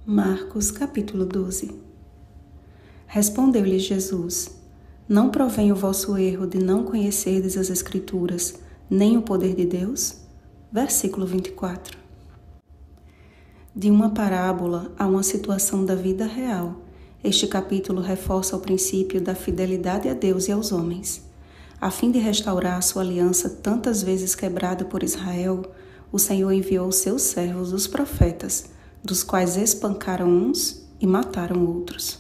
Marcos capítulo 12. Respondeu-lhes Jesus: Não provém o vosso erro de não conhecerdes as Escrituras, nem o poder de Deus? Versículo 24. De uma parábola a uma situação da vida real, este capítulo reforça o princípio da fidelidade a Deus e aos homens. A fim de restaurar sua aliança tantas vezes quebrada por Israel, o Senhor enviou seus servos, os profetas, dos quais espancaram uns e mataram outros.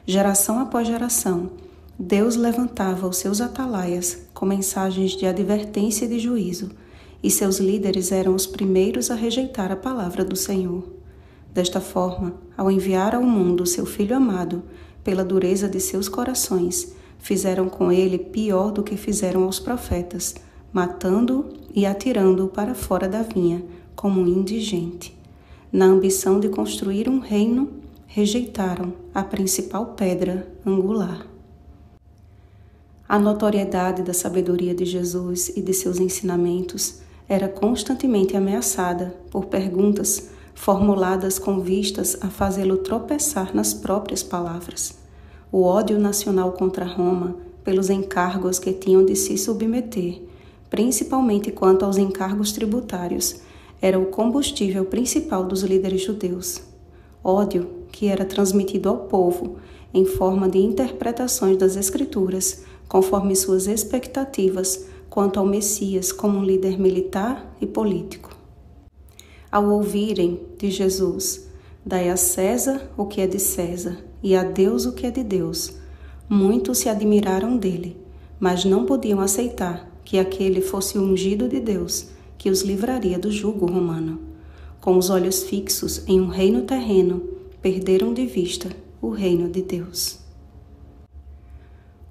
Geração após geração, Deus levantava os seus atalaias com mensagens de advertência e de juízo, e seus líderes eram os primeiros a rejeitar a palavra do Senhor. Desta forma, ao enviar ao mundo seu Filho amado, pela dureza de seus corações, fizeram com ele pior do que fizeram aos profetas, matando-o e atirando-o para fora da vinha, como um indigente. Na ambição de construir um reino, rejeitaram a principal pedra angular. A notoriedade da sabedoria de Jesus e de seus ensinamentos era constantemente ameaçada por perguntas formuladas com vistas a fazê-lo tropeçar nas próprias palavras. O ódio nacional contra Roma, pelos encargos que tinham de se submeter, principalmente quanto aos encargos tributários, era o combustível principal dos líderes judeus. Ódio que era transmitido ao povo em forma de interpretações das Escrituras, conforme suas expectativas quanto ao Messias como um líder militar e político. Ao ouvirem de Jesus, dai a César o que é de César e a Deus o que é de Deus, muitos se admiraram dele, mas não podiam aceitar que aquele fosse o ungido de Deus, que os livraria do jugo romano. Com os olhos fixos em um reino terreno, perderam de vista o reino de Deus.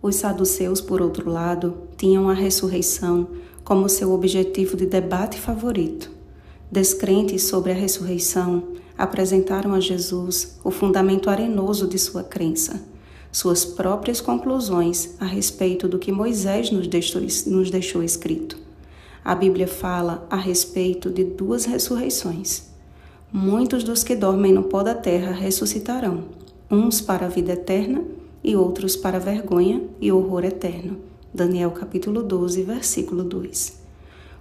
Os saduceus, por outro lado, tinham a ressurreição como seu objetivo de debate favorito. Descrentes sobre a ressurreição, apresentaram a Jesus o fundamento arenoso de sua crença, suas próprias conclusões a respeito do que Moisés nos deixou escrito. A Bíblia fala a respeito de duas ressurreições. Muitos dos que dormem no pó da terra ressuscitarão, uns para a vida eterna e outros para a vergonha e horror eterno. Daniel capítulo 12, versículo 2.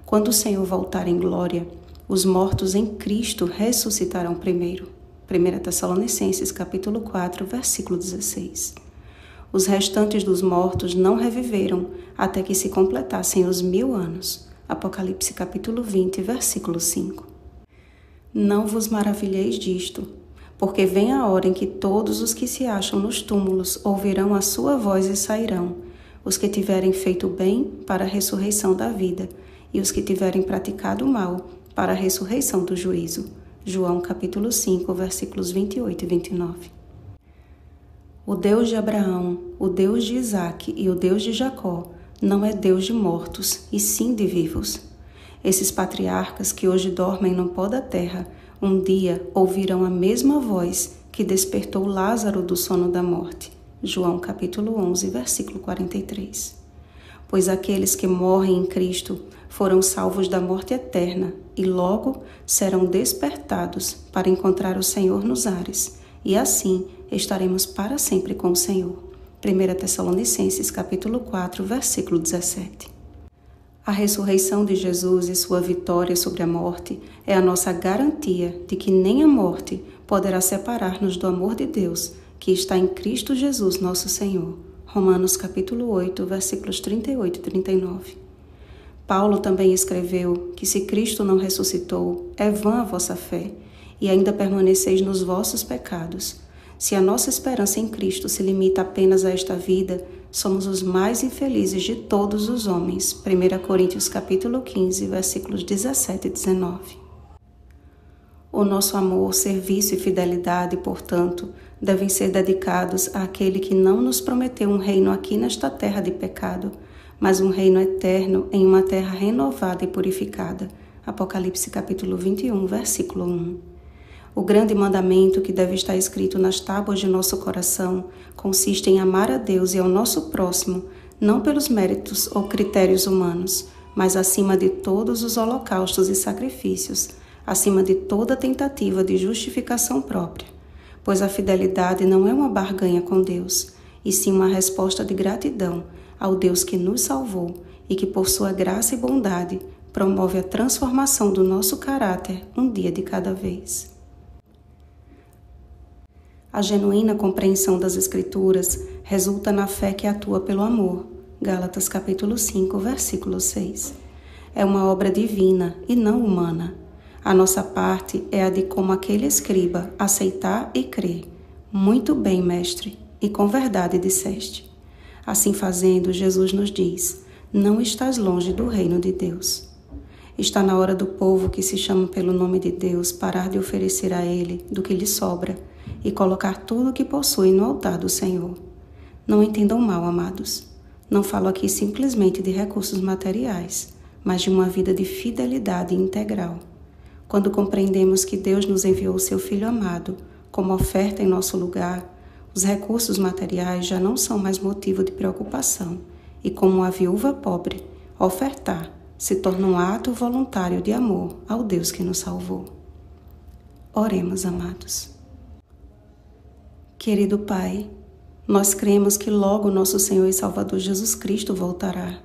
Quando o Senhor voltar em glória, os mortos em Cristo ressuscitarão primeiro. 1 Tessalonicenses capítulo 4, versículo 16. Os restantes dos mortos não reviveram até que se completassem os 1000 anos. Apocalipse capítulo 20, versículo 5. Não vos maravilheis disto, porque vem a hora em que todos os que se acham nos túmulos ouvirão a sua voz e sairão, os que tiverem feito bem para a ressurreição da vida, e os que tiverem praticado o mal para a ressurreição do juízo. João capítulo 5, versículos 28 e 29. O Deus de Abraão, o Deus de Isaque e o Deus de Jacó não é Deus de mortos, e sim de vivos. Esses patriarcas que hoje dormem no pó da terra, um dia ouvirão a mesma voz que despertou Lázaro do sono da morte. João capítulo 11, versículo 43. Pois aqueles que morrem em Cristo foram salvos da morte eterna e logo serão despertados para encontrar o Senhor nos ares, e assim estaremos para sempre com o Senhor. 1 Tessalonicenses capítulo 4, versículo 17. A ressurreição de Jesus e sua vitória sobre a morte é a nossa garantia de que nem a morte poderá separar-nos do amor de Deus, que está em Cristo Jesus nosso Senhor. Romanos capítulo 8, versículos 38 e 39. Paulo também escreveu que se Cristo não ressuscitou, é vã a vossa fé, e ainda permaneceis nos vossos pecados. Se a nossa esperança em Cristo se limita apenas a esta vida, somos os mais infelizes de todos os homens. 1 Coríntios capítulo 15, versículos 17 e 19. O nosso amor, serviço e fidelidade, portanto, devem ser dedicados àquele que não nos prometeu um reino aqui nesta terra de pecado, mas um reino eterno em uma terra renovada e purificada. Apocalipse capítulo 21, versículo 1. O grande mandamento que deve estar escrito nas tábuas de nosso coração consiste em amar a Deus e ao nosso próximo, não pelos méritos ou critérios humanos, mas acima de todos os holocaustos e sacrifícios, acima de toda tentativa de justificação própria. pois a fidelidade não é uma barganha com Deus, e sim uma resposta de gratidão ao Deus que nos salvou e que, por sua graça e bondade, promove a transformação do nosso caráter um dia de cada vez. A genuína compreensão das Escrituras resulta na fé que atua pelo amor. Gálatas capítulo 5, versículo 6. É uma obra divina e não humana. A nossa parte é a de como aquele escriba aceitar e crer. Muito bem, mestre, e com verdade disseste. Assim fazendo, Jesus nos diz: não estás longe do reino de Deus. Está na hora do povo que se chama pelo nome de Deus parar de oferecer a Ele do que lhe sobra e colocar tudo o que possui no altar do Senhor. Não entendam mal, amados. Não falo aqui simplesmente de recursos materiais, mas de uma vida de fidelidade integral. Quando compreendemos que Deus nos enviou o seu Filho amado como oferta em nosso lugar, os recursos materiais já não são mais motivo de preocupação e, como a viúva pobre, ofertar se torna um ato voluntário de amor ao Deus que nos salvou. Oremos, amados. Querido Pai, nós cremos que logo nosso Senhor e Salvador Jesus Cristo voltará,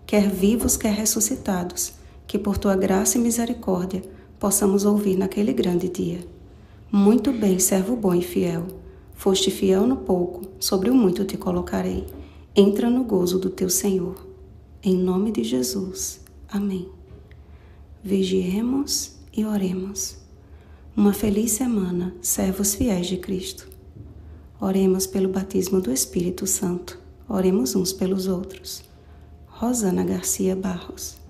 quer vivos, quer ressuscitados, que por Tua graça e misericórdia possamos ouvir naquele grande dia: muito bem, servo bom e fiel, foste fiel no pouco, sobre o muito te colocarei, entra no gozo do teu Senhor. Em nome de Jesus. Amém. Vigiemos e oremos. Uma feliz semana, servos fiéis de Cristo. Oremos pelo batismo do Espírito Santo. Oremos uns pelos outros. Rosana Garcia Barros.